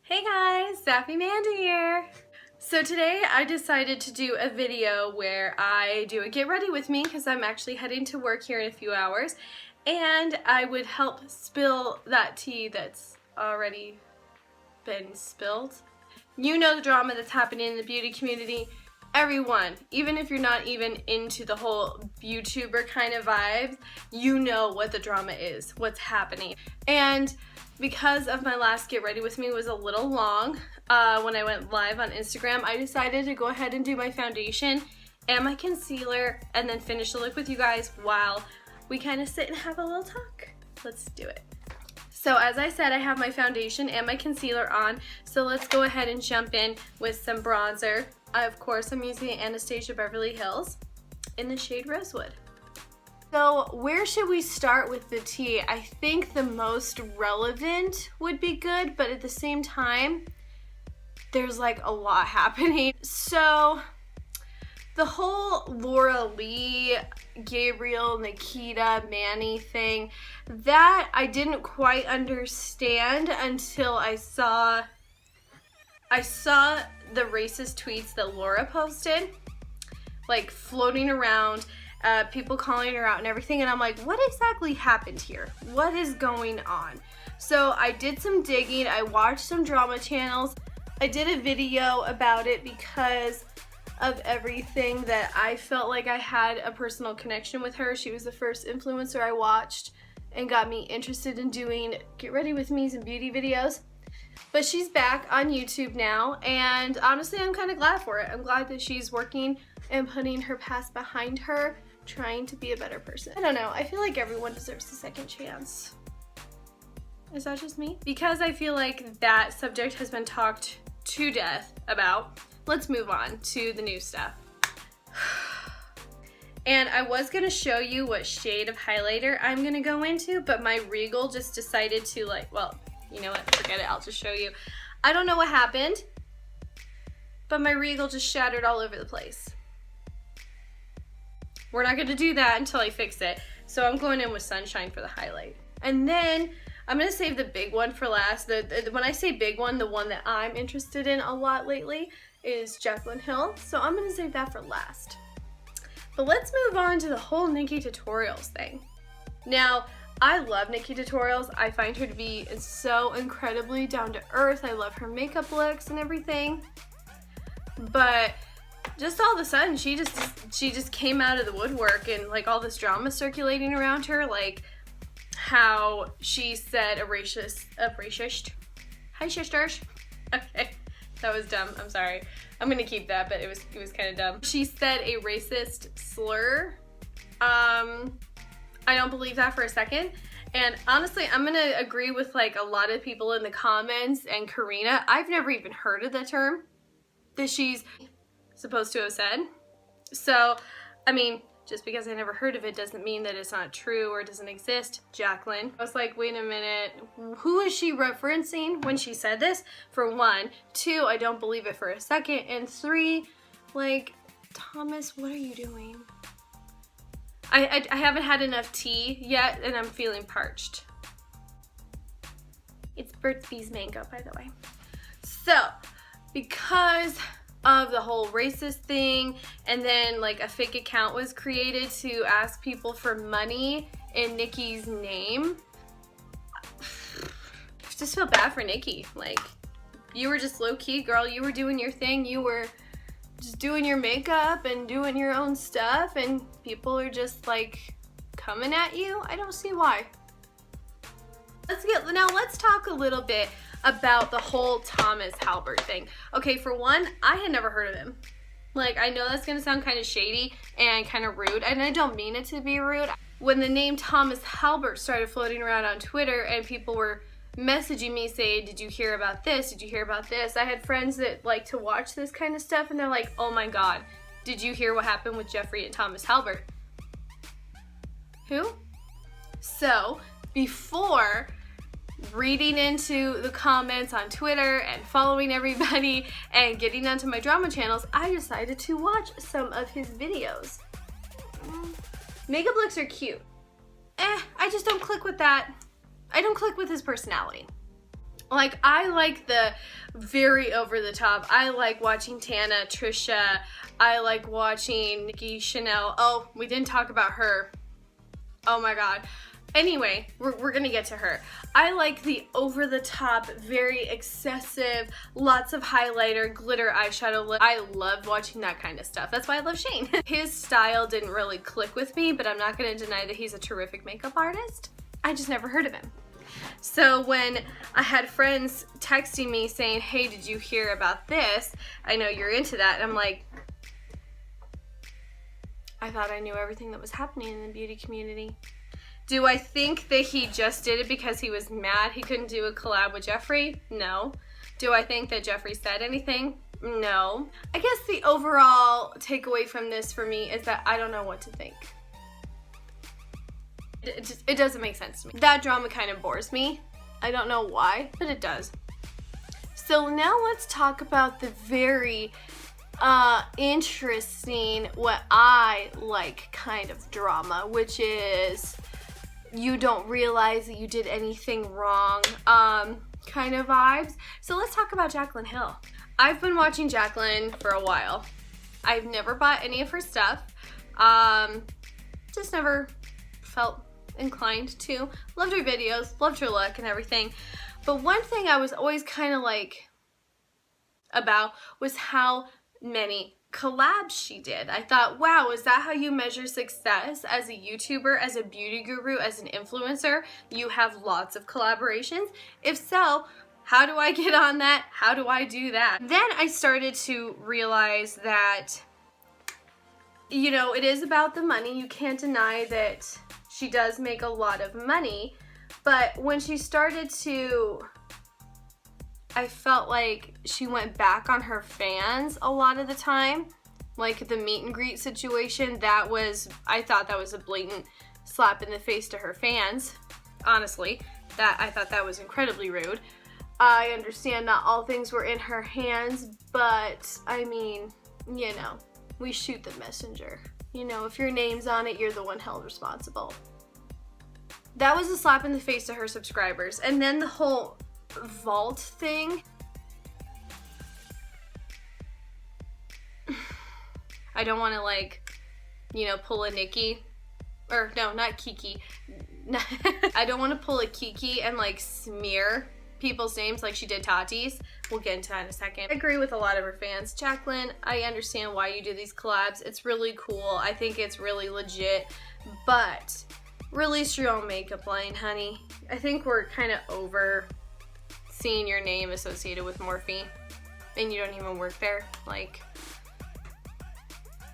Hey guys, Sappy Manda here. So today I decided to do a video where I do a get ready with me because I'm actually heading to work here in a few hours, and I would help spill that tea that's already been spilled. You know the drama that's happening in the beauty community. Everyone, even if you're not even into the whole YouTuber kind of vibes, you know what the drama is, what's happening. And because of my last get ready with me was a little long, when I went live on Instagram, I decided to go ahead and do my foundation and my concealer and then finish the look with you guys while we kind of sit and have a little talk. Let's do it. So as I said, I have my foundation and my concealer on, so let's go ahead and jump in with some bronzer. Of course, I'm using Anastasia Beverly Hills in the shade Rosewood. So where should we start with the tea? I think the most relevant would be good, but at the same time, there's like a lot happening. So the whole Laura Lee, Gabriel, Nikita, Manny thing, that I didn't quite understand until I saw the racist tweets that Laura posted, like floating around, people calling her out and everything, and I'm like, what exactly happened here? What is going on? So I did some digging, I watched some drama channels, I did a video about it because of everything that I felt like I had a personal connection with her. She was the first influencer I watched and got me interested in doing get ready with me's and beauty videos. But she's back on YouTube now, and honestly I'm kind of glad for it. I'm glad that she's working and putting her past behind her, trying to be a better person. I don't know, I feel like everyone deserves a second chance. Is that just me? Because I feel like that subject has been talked to death about, let's move on to the new stuff. And I was gonna show you what shade of highlighter I'm gonna go into, but my Regal just decided to well, you know what, forget it, I'll just show you. I don't know what happened, but my Regal just shattered all over the place. We're not gonna do that until I fix it. So I'm going in with Sunshine for the highlight. And then I'm gonna save the big one for last. When I say big one, the one that I'm interested in a lot lately is Jaclyn Hill. So I'm gonna save that for last. But let's move on to the whole Nikki Tutorials thing. Now, I love Nikki Tutorials. I find her to be so incredibly down to earth. I love her makeup looks and everything. But just all of a sudden, she just came out of the woodwork, and like all this drama circulating around her, like how she said a racist, hi sisters. Okay, that was dumb. I'm sorry. I'm gonna keep that, but it was kind of dumb. She said a racist slur. I don't believe that for a second. And honestly, I'm gonna agree with like a lot of people in the comments and Karina. I've never even heard of the term that she's supposed to have said. So, I mean, just because I never heard of it doesn't mean that it's not true or doesn't exist. Jaclyn. I was like, wait a minute, who is she referencing when she said this? For one. Two, I don't believe it for a second. And three, like, Thomas, what are you doing? I haven't had enough tea yet, and I'm feeling parched. It's Burt's Bees mango, by the way. So, because of the whole racist thing, and then like a fake account was created to ask people for money in Nikki's name, I just feel bad for Nikki. Like, you were just low-key, girl. You were doing your thing. You were just doing your makeup and doing your own stuff, and people are just like coming at you. I don't see why. Let's talk a little bit about the whole Thomas Halbert thing. Okay, for one, I had never heard of him. Like, I know that's gonna sound kind of shady and kind of rude, and I don't mean it to be rude. When the name Thomas Halbert started floating around on Twitter and people were messaging me saying, did you hear about this? Did you hear about this? I had friends that like to watch this kind of stuff, and they're like, oh my God, did you hear what happened with Jeffree and Thomas Halbert? Who? So, before reading into the comments on Twitter and following everybody and getting onto my drama channels, I decided to watch some of his videos. Makeup looks are cute. I just don't click with that. I don't click with his personality. Like, I like the very over the top. I like watching Tana, Trisha. I like watching Nikki Chanel. Oh, we didn't talk about her. Oh my god. Anyway, we're gonna get to her. I like the over the top, very excessive, lots of highlighter, glitter eyeshadow. I love watching that kind of stuff. That's why I love Shane. His style didn't really click with me, but I'm not gonna deny that he's a terrific makeup artist. I just never heard of him. So when I had friends texting me saying, hey, did you hear about this? I know you're into that. And I'm like, I thought I knew everything that was happening in the beauty community. Do I think that he just did it because he was mad he couldn't do a collab with Jeffree? No. Do I think that Jeffree said anything? No. I guess the overall takeaway from this for me is that I don't know what to think. It doesn't make sense to me. That drama kind of bores me. I don't know why, but it does. So now let's talk about the very interesting, what I like kind of drama, which is you don't realize that you did anything wrong kind of vibes. So let's talk about Jaclyn Hill. I've been watching Jaclyn for a while. I've never bought any of her stuff. Just never felt inclined to. Loved her videos, loved her look and everything. But one thing I was always kind of like about was how many collabs she did. I thought, wow, is that how you measure success as a YouTuber, as a beauty guru, as an influencer? You have lots of collaborations? If so, how do I get on that? How do I do that? Then I started to realize that, you know, it is about the money. You can't deny that she does make a lot of money, but when she started to, I felt like she went back on her fans a lot of the time. Like the meet and greet situation, I thought that was a blatant slap in the face to her fans. Honestly, I thought that was incredibly rude. I understand not all things were in her hands, but I mean, you know, we shoot the messenger. You know, if your name's on it, you're the one held responsible. That was a slap in the face to her subscribers. And then the whole vault thing. I don't want to, like, you know, pull a Nikki. Or, no, not Kiki. I don't want to pull a Kiki and, like, smear people's names like she did Tati's. We'll get into that in a second. I agree with a lot of her fans. Jaclyn, I understand why you do these collabs. It's really cool. I think it's really legit. But release your own makeup line, honey. I think we're kind of over seeing your name associated with Morphe. And you don't even work there. Like,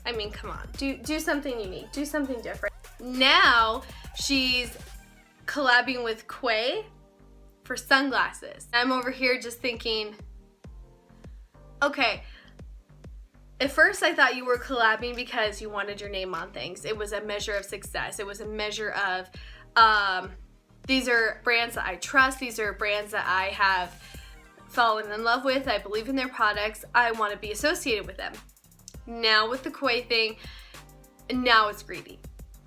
I mean, come on. Do something unique. Do something different. Now, she's collabing with Quay for sunglasses. I'm over here just thinking, okay, at first I thought you were collabing because you wanted your name on things. It was a measure of success. It was a measure of, these are brands that I trust. These are brands that I have fallen in love with. I believe in their products. I want to be associated with them. Now with the Quay thing, now it's greedy.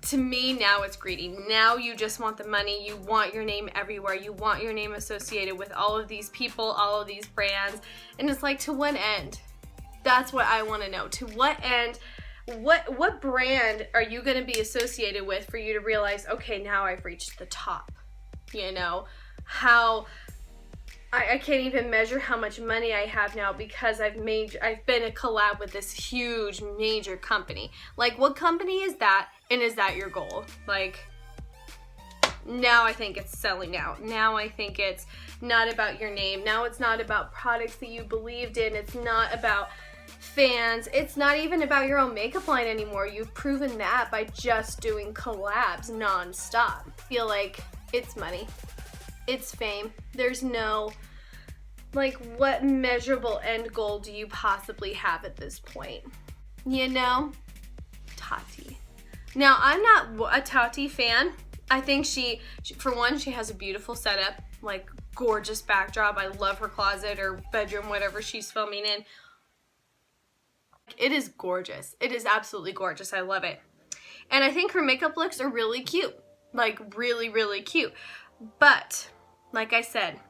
To me, now it's greedy. Now you just want the money. You want your name everywhere. You want your name associated with all of these people, all of these brands. And it's like, to what end? That's what I want to know. To what end? What brand are you going to be associated with for you to realize, okay, now I've reached the top? You know, how I can't even measure how much money I have now because I've been a collab with this huge major company. Like, what company is that? And is that your goal? Like, now I think it's selling out. Now I think it's not about your name. Now it's not about products that you believed in. It's not about fans. It's not even about your own makeup line anymore. You've proven that by just doing collabs nonstop. I feel like it's money. It's fame. There's no, like, what measurable end goal do you possibly have at this point? You know? Tati. Now, I'm not a Tati fan. I think she, for one, she has a beautiful setup, like gorgeous backdrop. I love her closet or bedroom, whatever she's filming in. It is gorgeous. It is absolutely gorgeous. I love it. And I think her makeup looks are really cute. Like, really, really cute. But, like I said,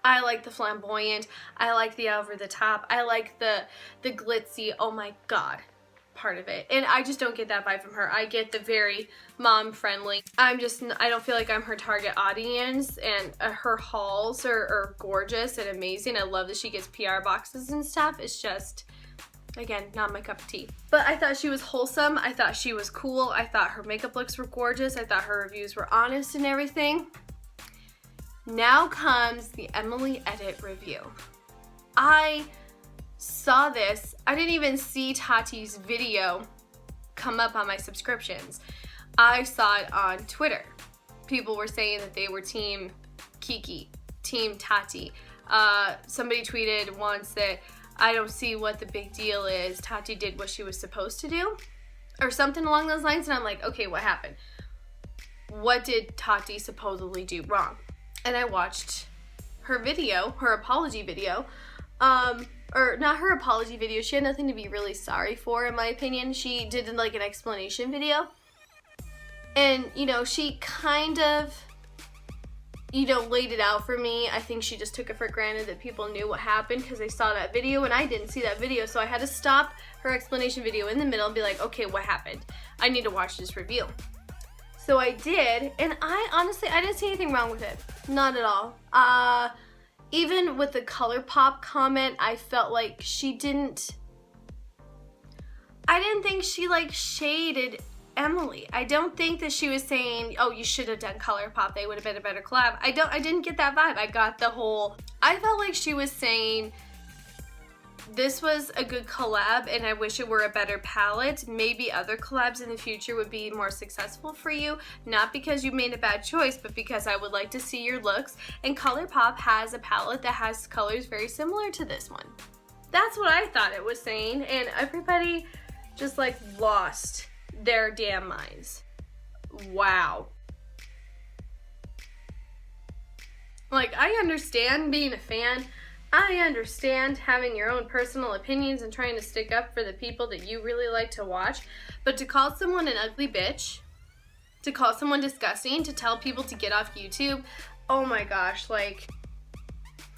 I like the flamboyant, I like the over the top, I like the glitzy, oh my god, part of it. And I just don't get that vibe from her. I get the very mom friendly. I don't feel like I'm her target audience, and her hauls are gorgeous and amazing. I love that she gets PR boxes and stuff. It's just, again, not my cup of tea. But I thought she was wholesome. I thought she was cool. I thought her makeup looks were gorgeous. I thought her reviews were honest and everything. Now comes the Emily Edit review. I saw this. I didn't even see Tati's video come up on my subscriptions. I saw it on Twitter. People were saying that they were team Kiki, team Tati. Somebody tweeted once that I don't see what the big deal is. Tati did what she was supposed to do, or something along those lines. And I'm like, okay, what happened? What did Tati supposedly do wrong? And I watched her video, her apology video, or not her apology video. She had nothing to be really sorry for, in my opinion. She did like an explanation video. And, you know, she kind of, you know, laid it out for me. I think she just took it for granted that people knew what happened because they saw that video and I didn't see that video. So I had to stop her explanation video in the middle and be like, okay, what happened? I need to watch this review. So I did, and I didn't see anything wrong with it. Not at all. Even with the ColourPop comment, I felt like I didn't think she like shaded Emily. I don't think that she was saying, oh, you should have done ColourPop, they would have been a better collab. I didn't get that vibe. I felt like she was saying, this was a good collab and I wish it were a better palette. Maybe other collabs in the future would be more successful for you. Not because you made a bad choice, but because I would like to see your looks. And ColourPop has a palette that has colors very similar to this one. That's what I thought it was saying, and everybody just like lost their damn minds. Wow. Like, I understand being a fan. I understand having your own personal opinions and trying to stick up for the people that you really like to watch, but to call someone an ugly bitch, to call someone disgusting, to tell people to get off YouTube, oh my gosh, like,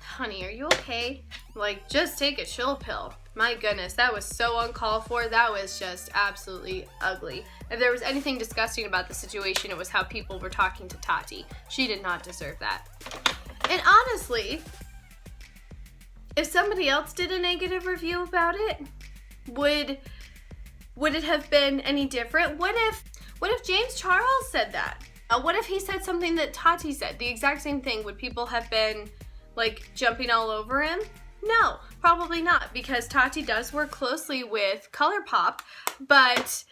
honey, are you okay? Like, just take a chill pill. My goodness, that was so uncalled for. That was just absolutely ugly. If there was anything disgusting about the situation, it was how people were talking to Tati. She did not deserve that. And honestly, if somebody else did a negative review about it, would it have been any different? What if James Charles said that? What if he said something that Tati said, the exact same thing? Would people have been like jumping all over him? No, probably not, because Tati does work closely with ColourPop, but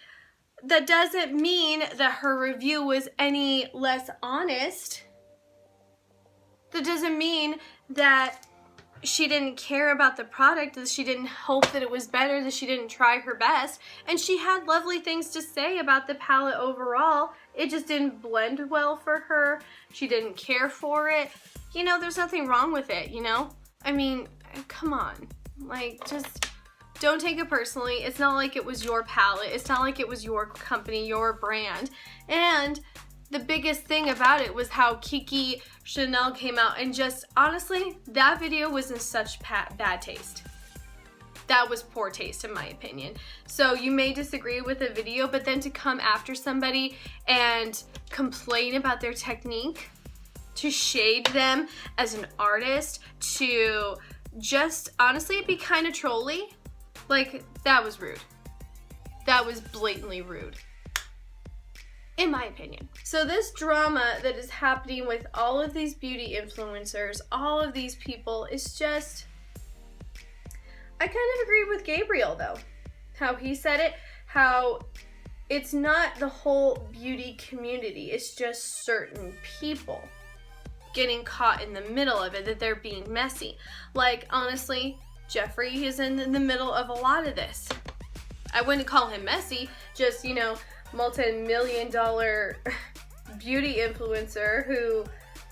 that doesn't mean that her review was any less honest. That doesn't mean that she didn't care about the product, that she didn't hope that it was better, that she didn't try her best. And she had lovely things to say about the palette overall. It just didn't blend well for her. She didn't care for it. You know, there's nothing wrong with it, you know? I mean, come on. Like, just don't take it personally. It's not like it was your palette. It's not like it was your company, your brand. And the biggest thing about it was how Kiki Chanel came out, and just honestly, that video was in such bad taste. That was poor taste in my opinion. So you may disagree with the video, but then to come after somebody and complain about their technique, to shade them as an artist, to just honestly be kind of trolly, like, that was rude. That was blatantly rude, in my opinion. So this drama that is happening with all of these beauty influencers, all of these people, is just, I kind of agree with Gabriel though. How he said it, how it's not the whole beauty community, it's just certain people getting caught in the middle of it, that they're being messy. Like, honestly, Jeffree is in the middle of a lot of this. I wouldn't call him messy, just, you know, multi-million-dollar beauty influencer who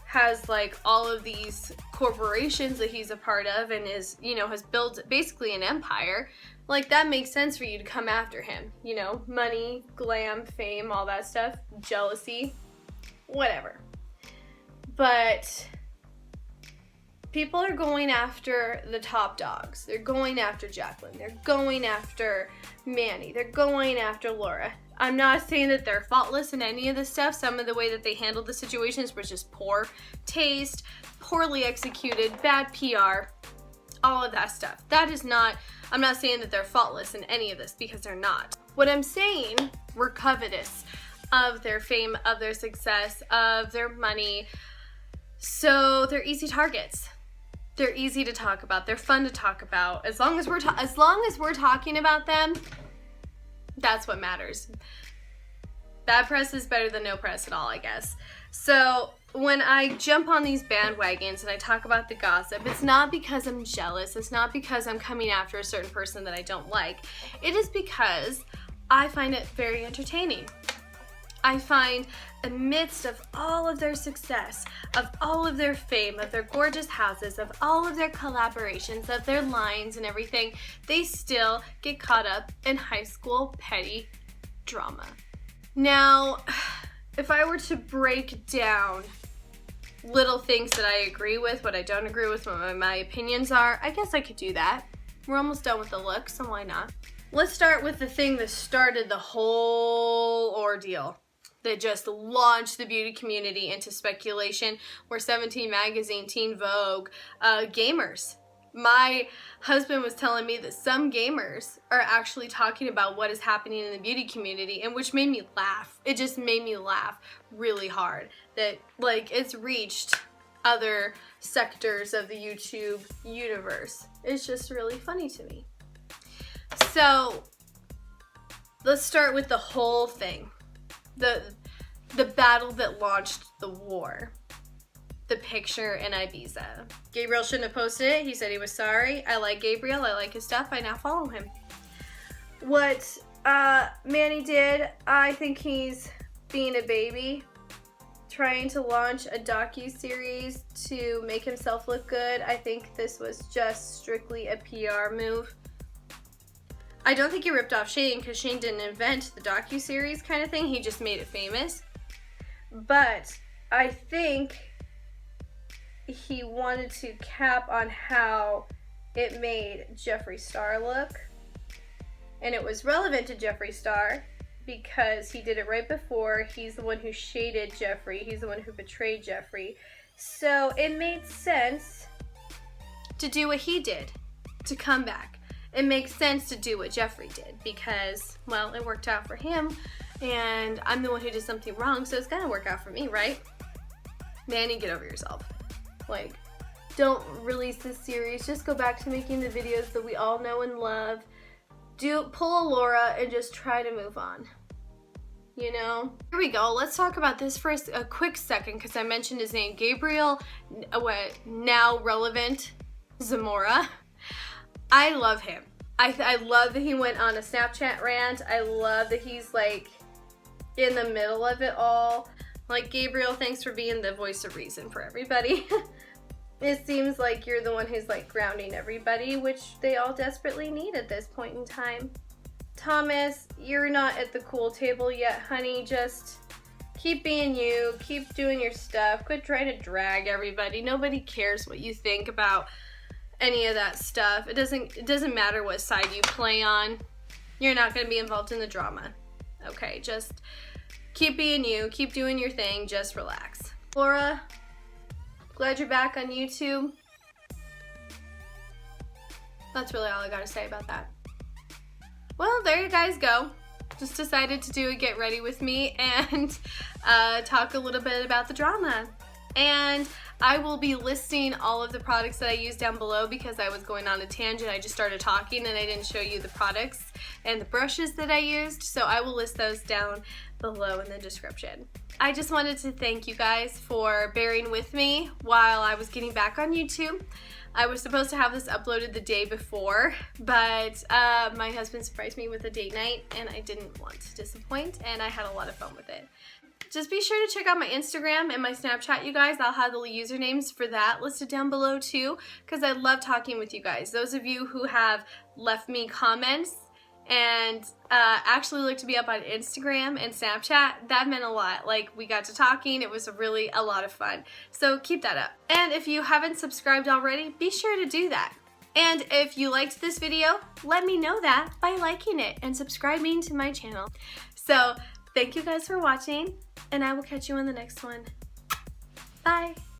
has like all of these corporations that he's a part of and is, you know, has built basically an empire. Like, that makes sense for you to come after him, you know, money, glam, fame, all that stuff, jealousy, whatever. But People are going after the top dogs. They're going after Jacqueline. They're going after Manny. They're going after Laura. I'm not saying that they're faultless in any of this stuff. Some of the way that they handled the situations was just poor taste, poorly executed, bad PR, all of that stuff. That is not, I'm not saying that they're faultless in any of this, because they're not. What I'm saying, we're covetous of their fame, of their success, of their money. So they're easy targets. They're easy to talk about. They're fun to talk about. As long as we're talking about them, that's what matters. Bad press is better than no press at all, I guess. So when I jump on these bandwagons and I talk about the gossip, it's not because I'm jealous. It's not because I'm coming after a certain person that I don't like. It is because I find it very entertaining. I find amidst of all of their success, of all of their fame, of their gorgeous houses, of all of their collaborations, of their lines and everything, they still get caught up in high school petty drama. Now, if I were to break down little things that I agree with, what I don't agree with, what my opinions are, I guess I could do that. We're almost done with the look, so why not? Let's start with the thing that started the whole ordeal, that just launched the beauty community into speculation, where 17 Magazine, Teen Vogue, gamers. My husband was telling me that some gamers are actually talking about what is happening in the beauty community, and which made me laugh. It just made me laugh really hard that, like, it's reached other sectors of the YouTube universe. It's just really funny to me. So let's start with the whole thing. The battle that launched the war. The picture in Ibiza. Gabriel shouldn't have posted it. He said he was sorry. I like Gabriel. I like his stuff. I now follow him. What Manny did, I think he's being a baby, trying to launch a docu-series to make himself look good. I think this was just strictly a PR move. I don't think he ripped off Shane, because Shane didn't invent the docu-series kind of thing. He just made it famous. But I think he wanted to cap on how it made Jeffree Star look. And it was relevant to Jeffree Star because he did it right before. He's the one who shaded Jeffree. He's the one who betrayed Jeffree. So it made sense to do what he did, to come back. It makes sense to do what Jeffree did because, well, it worked out for him and I'm the one who did something wrong, so it's gonna work out for me, right? Manny, get over yourself. Like, don't release this series. Just go back to making the videos that we all know and love. Pull a Laura and just try to move on. You know? Here we go. Let's talk about this for a quick second because I mentioned his name. Gabriel, now relevant, Zamora. I love him. I love that he went on a Snapchat rant. I love that he's like in the middle of it all. Like, Gabriel, thanks for being the voice of reason for everybody. It seems like you're the one who's like grounding everybody, which they all desperately need at this point in time. Thomas, you're not at the cool table yet, honey. Just keep being you. Keep doing your stuff. Quit trying to drag everybody. Nobody cares what you think about any of that stuff. It doesn't matter what side you play on. You're not going to be involved in the drama. Okay, just keep being you. Keep doing your thing. Just relax. Laura, glad you're back on YouTube. That's really all I got to say about that. Well, there you guys go. Just decided to do a get ready with me and talk a little bit about the drama. And I will be listing all of the products that I use down below because I was going on a tangent. I just started talking and I didn't show you the products and the brushes that I used, so I will list those down below in the description. I just wanted to thank you guys for bearing with me while I was getting back on YouTube. I was supposed to have this uploaded the day before, but my husband surprised me with a date night and I didn't want to disappoint, and I had a lot of fun with it. Just be sure to check out my Instagram and my Snapchat, you guys. I'll have the usernames for that listed down below too, because I love talking with you guys. Those of you who have left me comments and actually looked me up on Instagram and Snapchat. That meant a lot. Like, we got to talking. It was really a lot of fun. So keep that up. And if you haven't subscribed already, be sure to do that. And if you liked this video, let me know that by liking it and subscribing to my channel. So thank you guys for watching, and I will catch you on the next one. Bye.